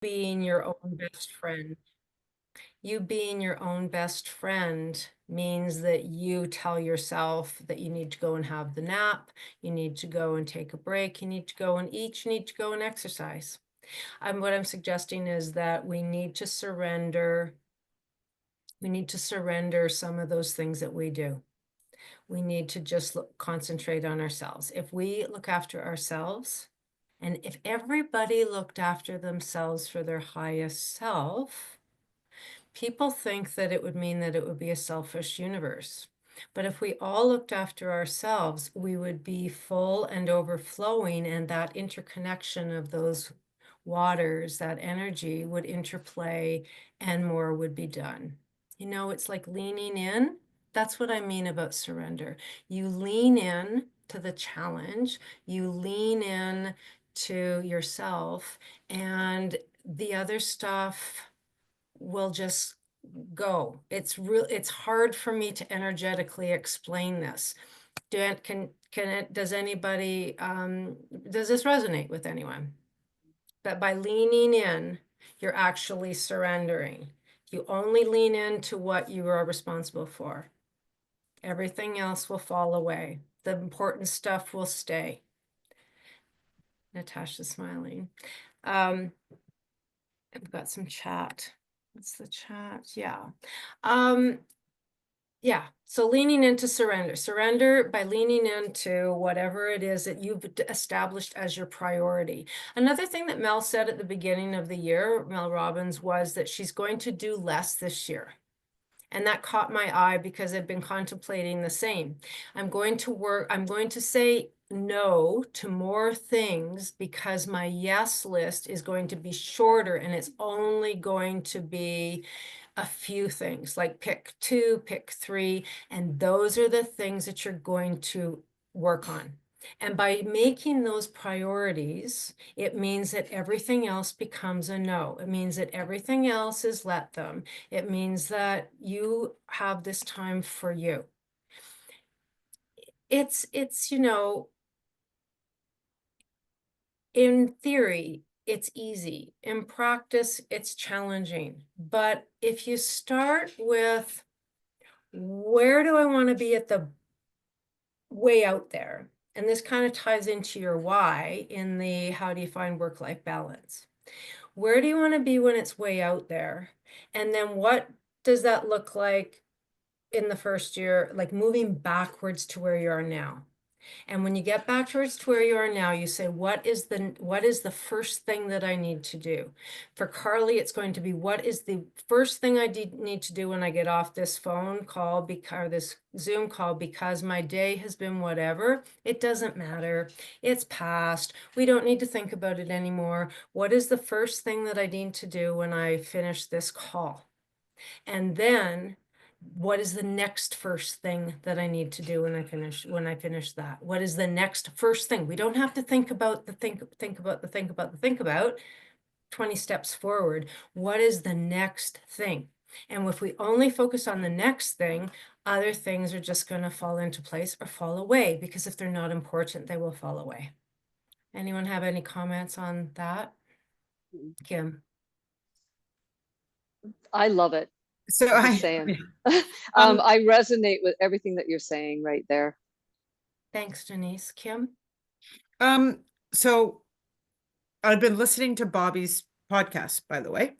being your own best friend. You being your own best friend means that you tell yourself that you need to go and have the nap, you need to go and take a break, you need to go and eat, you need to go and exercise. What I'm suggesting is that we need to surrender. We need to surrender some of those things that we do. We need to just concentrate on ourselves. If we look after ourselves, and if everybody looked after themselves for their highest self, people think that it would mean that it would be a selfish universe. But if we all looked after ourselves, we would be full and overflowing, and that interconnection of those waters, that energy would interplay, and more would be done. You know, it's like leaning in. That's what I mean about surrender. You lean in to the challenge, you lean in to yourself, and the other stuff will just go. It's hard for me to energetically explain this. Does anybody, does this resonate with anyone? That by leaning in, you're actually surrendering. You only lean into what you are responsible for. Everything else will fall away. The important stuff will stay. Natasha's smiling. I've got some chat. What's the chat? Yeah. Yeah, so leaning into surrender by leaning into whatever it is that you've established as your priority. Another thing that Mel said at the beginning of the year, Mel Robbins, was that she's going to do less this year. And that caught my eye because I've been contemplating the same. I'm going to say no to more things because my yes list is going to be shorter, and it's only going to be a few things, like pick 2, pick 3, and those are the things that you're going to work on. And by making those priorities, it means that everything else becomes a no. It means that everything else is let them. It means that you have this time for you. It's, you know, in theory, it's easy. In practice, it's challenging. But if you start with, where do I want to be at the way out there? And this kind of ties into your why in the how do you find work-life balance? Where do you want to be when it's way out there? And then what does that look like in the first year, like moving backwards to where you are now? And when you get backwards to where you are now, you say, what is the first thing that I need to do? For Carly, it's going to be, what is the first thing I need to do when I get off this phone call or this Zoom call, because my day has been whatever. It doesn't matter. It's past. We don't need to think about it anymore. What is the first thing that I need to do when I finish this call? And then what is the next first thing that I need to do when I finish that? What is the next first thing? We don't have to think about 20 steps forward. What is the next thing? And if we only focus on the next thing, other things are just going to fall into place or fall away, because if they're not important, they will fall away. Anyone have any comments on that? Kim? I love it. So Just saying. I resonate with everything that you're saying right there. Thanks, Denise. Kim? So I've been listening to Bobby's podcast, by the way.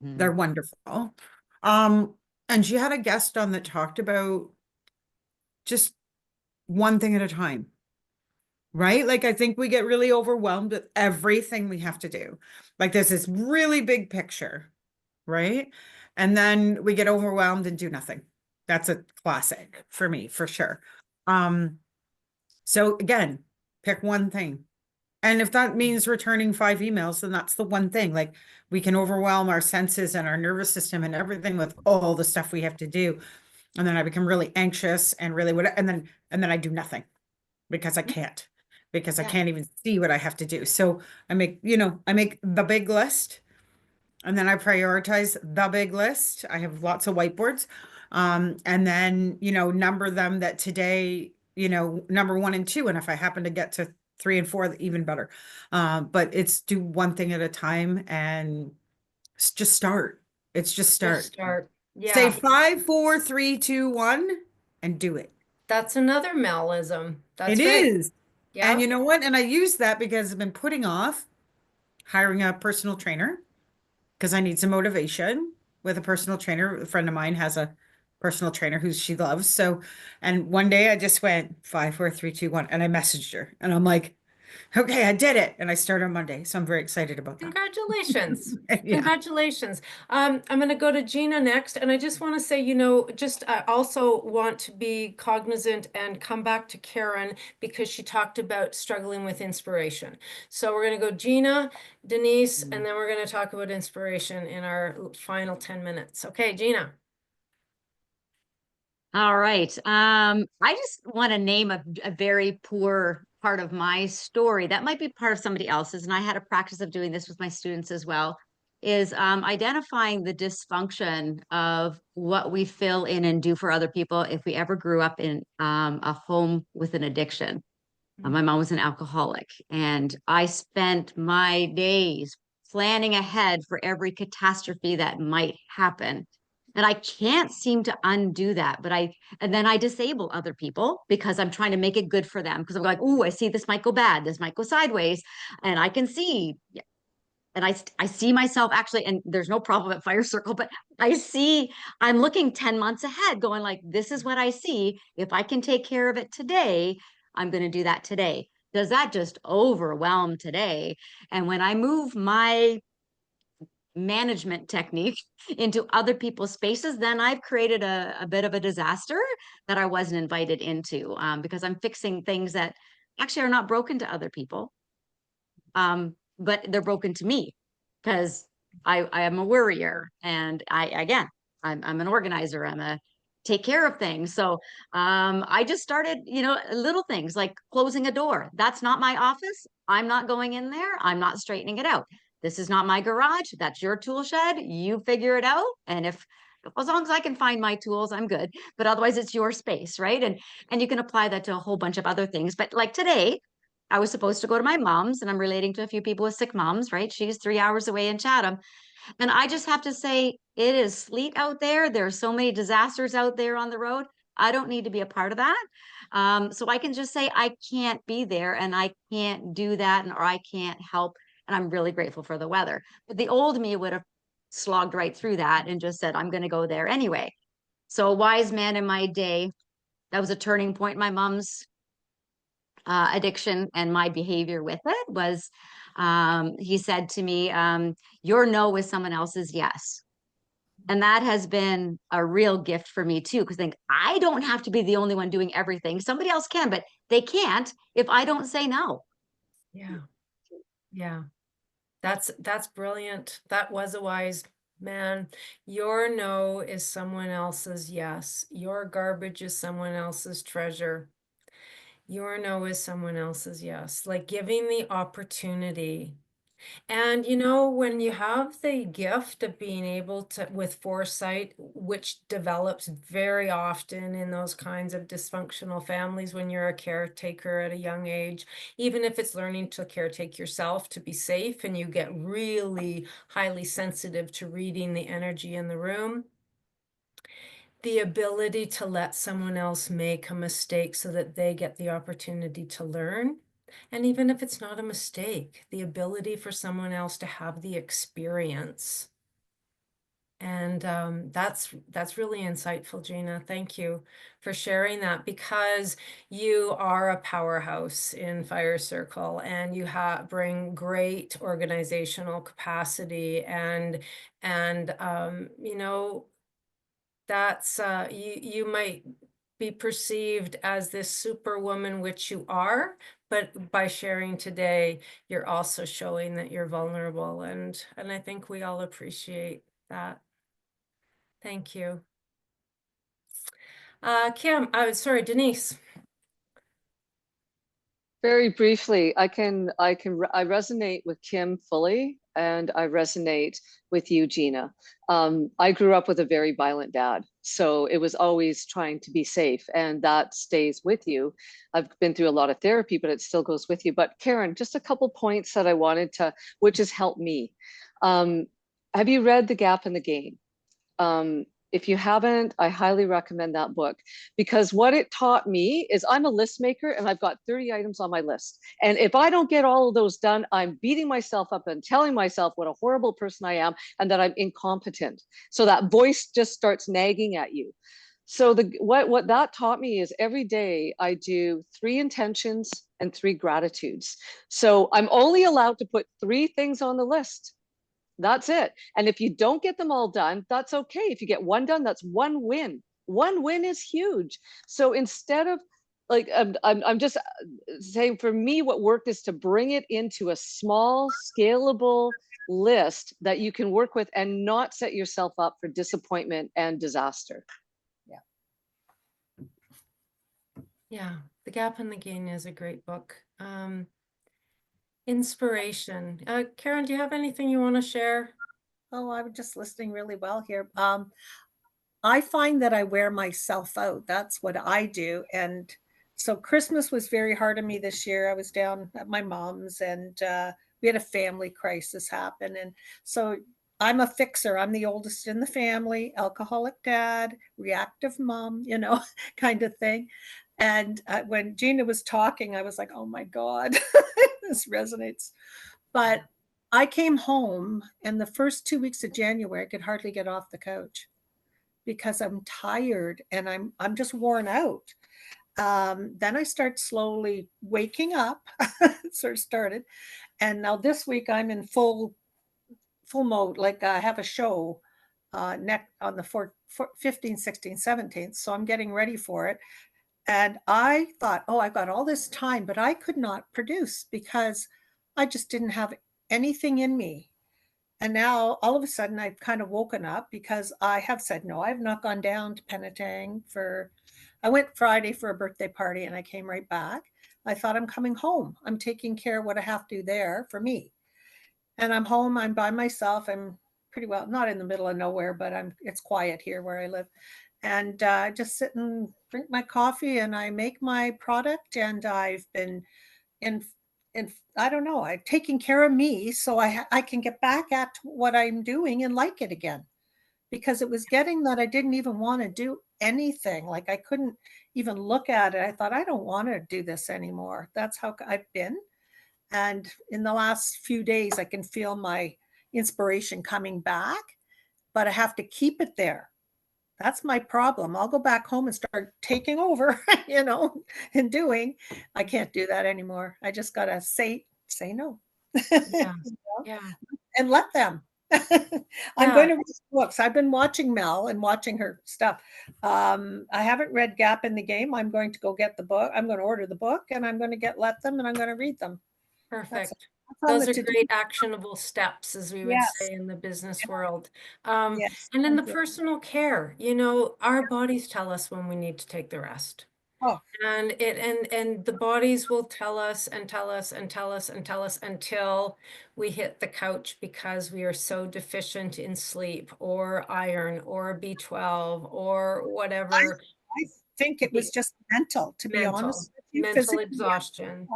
They're wonderful. And she had a guest on that talked about just one thing at a time, right? Like, I think we get really overwhelmed with everything we have to do. Like, there's this really big picture, right? And then we get overwhelmed and do nothing. That's a classic for me, for sure. So again, pick one thing. And if that means returning 5 emails, then that's the one thing. Like, we can overwhelm our senses and our nervous system and everything with all the stuff we have to do. And then I become really anxious and really and then I do nothing because I can't, because I can't even see what I have to do. So I make the big list, and then I prioritize the big list. I have lots of whiteboards. And then, number them that today, number 1 and 2. And if I happen to get to 3 and 4, even better. But it's do one thing at a time and just start. It's just Just start. start. Say Yeah, 5, 4, 3, 2, 1, and do it. that's another Melism. It That's right. is. And Yeah. you know what? And I use that because I've been putting off hiring a personal trainer because I need some motivation with a personal trainer. A friend of mine has a personal trainer who she loves. So, and one day I just went 5, 4, 3, 2, 1, and I messaged her, and I'm like, okay, I did it, and I start on Monday, so I'm very excited about that. Congratulations. Yeah. Congratulations. I'm going to go to Gina next. And I just want to say, just I also want to be cognizant and come back to Karen because she talked about struggling with inspiration. So we're going to go Gina, Denise, and then we're going to talk about inspiration in our final 10 minutes. Okay, Gina. All right. I just want to name a very poor part of my story. That might be part of somebody else's. And I had a practice of doing this with my students as well, is identifying the dysfunction of what we fill in and do for other people if we ever grew up in a home with an addiction. My mom was an alcoholic, and I spent my days planning ahead for every catastrophe that might happen. And I can't seem to undo that, and then I disable other people because I'm trying to make it good for them. Because I'm like, oh, I see this might go bad, this might go sideways. And I can see, and I see myself actually, and there's no problem at Firecircle, but I'm looking 10 months ahead, going like, this is what I see. If I can take care of it today, I'm going to do that today. Does that just overwhelm today? And when I move my management technique into other people's spaces, then I've created a bit of a disaster that I wasn't invited into, because I'm fixing things that actually are not broken to other people. But they're broken to me because I am a worrier, and I'm an organizer. I'm a take care of things. So I just started, little things like closing a door. That's not my office. I'm not going in there. I'm not straightening it out. This is not my garage. That's your tool shed. You figure it out. And if as long as I can find my tools, I'm good. But otherwise, it's your space, right? And you can apply that to a whole bunch of other things. But like today, I was supposed to go to my mom's, and I'm relating to a few people with sick moms, right? She's 3 hours away in Chatham. And I just have to say, it is sleet out there. There are so many disasters out there on the road. I don't need to be a part of that. So I can just say, I can't be there and I can't do that, or I can't help. And I'm really grateful for the weather. But the old me would have slogged right through that and just said, I'm going to go there anyway. So a wise man in my day, that was a turning point. My mom's addiction and my behavior with it was, he said to me, your no is someone else's yes. And that has been a real gift for me too, because I think I don't have to be the only one doing everything. Somebody else can, but they can't if I don't say no. Yeah. Yeah. That's brilliant. That was a wise man. Your no is someone else's yes. Your garbage is someone else's treasure. Your no is someone else's yes. Like giving the opportunity. And when you have the gift of being able to, with foresight, which develops very often in those kinds of dysfunctional families when you're a caretaker at a young age, even if it's learning to caretake yourself to be safe, and you get really highly sensitive to reading the energy in the room, the ability to let someone else make a mistake so that they get the opportunity to learn. And even if it's not a mistake, the ability for someone else to have the experience. And that's really insightful, Gina. Thank you for sharing that, because you are a powerhouse in Firecircle, and you bring great organizational capacity, and that's you might be perceived as this superwoman, which you are, but by sharing today, you're also showing that you're vulnerable, and I think we all appreciate that. Thank you. Kim, sorry, Denise. Very briefly, I resonate with Kim fully. and I resonate with you, Gina. I grew up with a very violent dad, so it was always trying to be safe, and that stays with you. I've been through a lot of therapy, but it still goes with you. But Karen, just a couple points that I wanted to, which has helped me. Have you read The Gap and the Gain? If you haven't, I highly recommend that book, because what it taught me is I'm a list maker and I've got 30 items on my list. And if I don't get all of those done, I'm beating myself up and telling myself what a horrible person I am and that I'm incompetent. So that voice just starts nagging at you. So what that taught me is every day I do 3 intentions and 3 gratitudes. So I'm only allowed to put 3 things on the list. That's it. And if you don't get them all done, that's okay. If you get one done, that's one win. One win is huge. So instead of like, I'm just saying, for me, what worked is to bring it into a small, scalable list that you can work with and not set yourself up for disappointment and disaster. Yeah, The Gap and the Gain is a great book. Inspiration. Karen, do you have anything you want to share? Oh, I'm just listening really well here. I find that I wear myself out. That's what I do. And so Christmas was very hard on me this year. I was down at my mom's, and we had a family crisis happen. And so I'm a fixer. I'm the oldest in the family, alcoholic dad, reactive mom, kind of thing. And when Gina was talking, I was like, oh my God, this resonates. But I came home, and the first 2 weeks of January, I could hardly get off the couch because I'm tired and I'm just worn out. Then I start slowly waking up, sort of started. And now this week I'm in full mode. Like I have a show on the 15th, 16th, 17th. So I'm getting ready for it. And I thought, oh, I've got all this time, but I could not produce because I just didn't have anything in me. And now all of a sudden I've kind of woken up because I have said no. I have not gone down to Penetang I went Friday for a birthday party and I came right back. I thought, I'm coming home. I'm taking care of what I have to do there for me. And I'm home. I'm by myself. I'm pretty well not in the middle of nowhere, but it's quiet here where I live. And just sit and drink my coffee and I make my product. And I've been in I don't know, I'm taking care of me so I can get back at what I'm doing and like it again. Because it was getting that I didn't even want to do anything. Like I couldn't even look at it. I thought, I don't want to do this anymore. That's how I've been. And in the last few days, I can feel my inspiration coming back, but I have to keep it there. That's my problem. I'll go back home and start taking over, and doing. I can't do that anymore. I just gotta say no. Yeah. Yeah. And let them. I'm going to read books. I've been watching Mel and watching her stuff. I haven't read Gap in the Game. I'm going to go get the book. I'm going to order the book and I'm going to let them and I'm going to read them. Perfect. That's Those are great actionable steps, as we would say in the business world. Yes. And in the personal care, our bodies tell us when we need to take the rest. Oh. And the bodies will tell us and tell us and tell us and tell us until we hit the couch because we are so deficient in sleep or iron or B12 or whatever. I think it was just mental, to be honest with you. Mental exhaustion.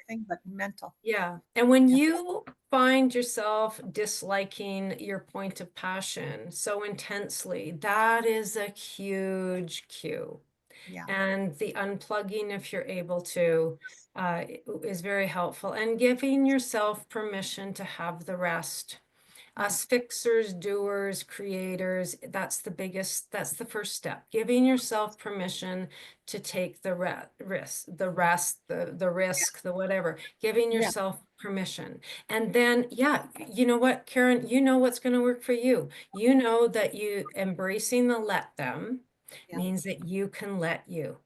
Everything but mental. Yeah. And when you find yourself disliking your point of passion so intensely, that is a huge cue. Yeah. And the unplugging, if you're able to, is very helpful. And giving yourself permission to have the rest. Us fixers, doers, creators, that's the first step. Giving yourself permission to take the risk, the whatever. Giving yourself permission. And then, you know what, Karen, you know what's going to work for you. You know that you embracing the let them means that you can let you.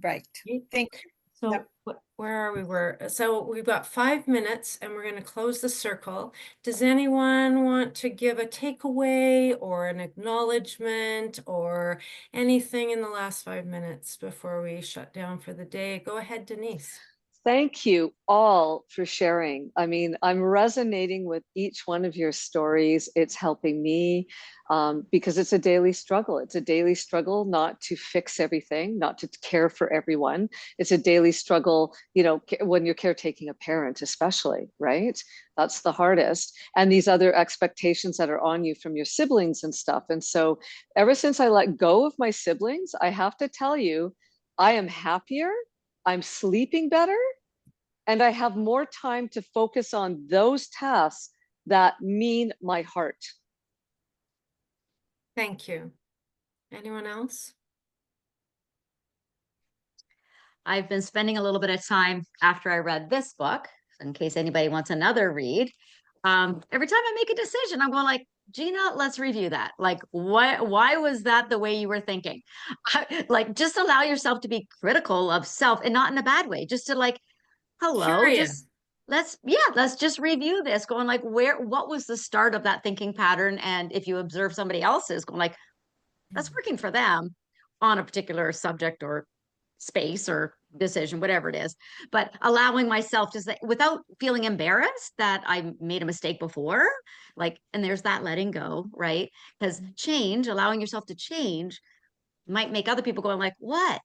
Right. Thank you. So where are we? So we've got 5 minutes and we're going to close the circle. Does anyone want to give a takeaway or an acknowledgement or anything in the last 5 minutes before we shut down for the day? Go ahead, Denise. Thank you all for sharing. I mean, I'm resonating with each one of your stories. It's helping me because it's a daily struggle. It's a daily struggle not to fix everything, not to care for everyone. It's a daily struggle, you know, when you're caretaking a parent, especially, right? That's the hardest. And these other expectations that are on you from your siblings and stuff. And so ever since I let go of my siblings, I have to tell you, I am happier. I'm sleeping better, and I have more time to focus on those tasks that mean my heart. Thank you. Anyone else? I've been spending a little bit of time after I read this book, in case anybody wants another read. Every time I make a decision, I'm going like, Gina, let's review that. Like, why was that the way you were thinking? Like, just allow yourself to be critical of self, and not in a bad way, just to like, hello, Curious. let's just review this, going like, what was the start of that thinking pattern? And if you observe somebody else's, going like, that's working for them on a particular subject or space or decision, whatever it is, but allowing myself to say, without feeling embarrassed that I made a mistake before, like, and there's that letting go, right? Because change, allowing yourself to change, might make other people going like, what?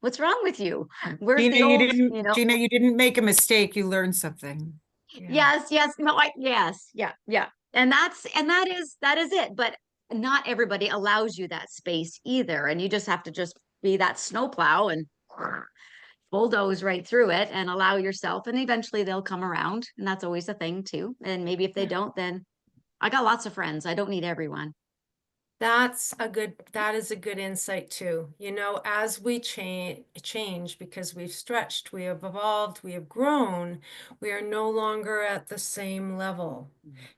What's wrong with you? Where's Gina, the old, you know? Gina, you didn't make a mistake. You learned something. Yeah. Yes, no, yes, yeah. And that is it. But not everybody allows you that space either. And you just have to just be that snowplow and bulldoze right through it and allow yourself. And eventually they'll come around. And that's always a thing too. And maybe if they don't, then I got lots of friends. I don't need everyone. That is a good insight too. You know, as we change because we've stretched, we have evolved, we have grown, we are no longer at the same level.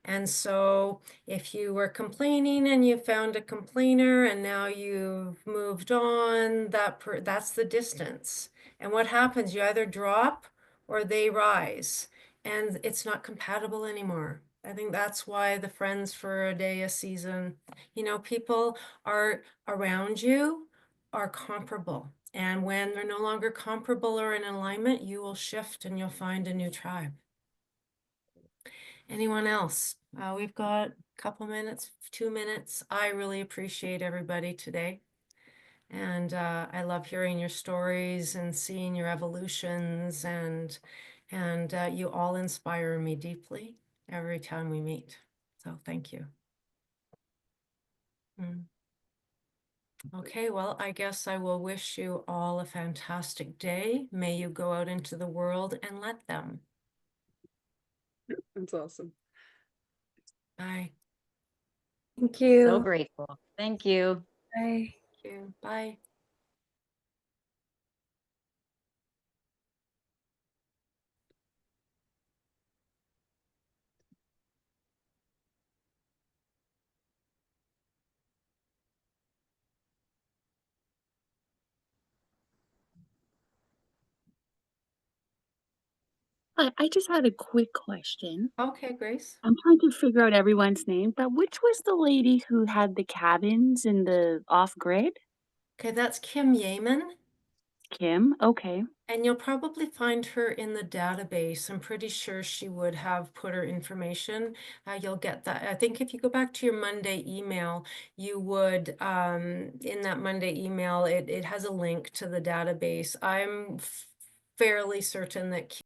And so if you were complaining and you found a complainer and now you've moved on, that's the distance. And what happens? You either drop or they rise, and it's not compatible anymore. I think that's why the friends for a day, a season, you know, people are around you are comparable. And when they're no longer comparable or in alignment, you will shift and you'll find a new tribe. Anyone else? We've got a couple minutes, 2 minutes. I really appreciate everybody today. And I love hearing your stories and seeing your evolutions, and you all inspire me deeply every time we meet. So thank you. Okay, well, I guess I will wish you all a fantastic day. May you go out into the world and let them. That's awesome. Bye. Thank you. So grateful. Thank you. Bye. Thank you. Bye. I just had a quick question. Okay, Grace. I'm trying to figure out everyone's name, but which was the lady who had the cabins in the off-grid? Okay, that's Kim Yeaman. Kim? Okay. And you'll probably find her in the database. I'm pretty sure she would have put her information. You'll get that. I think if you go back to your Monday email, you would, in that Monday email, it has a link to the database. I'm fairly certain that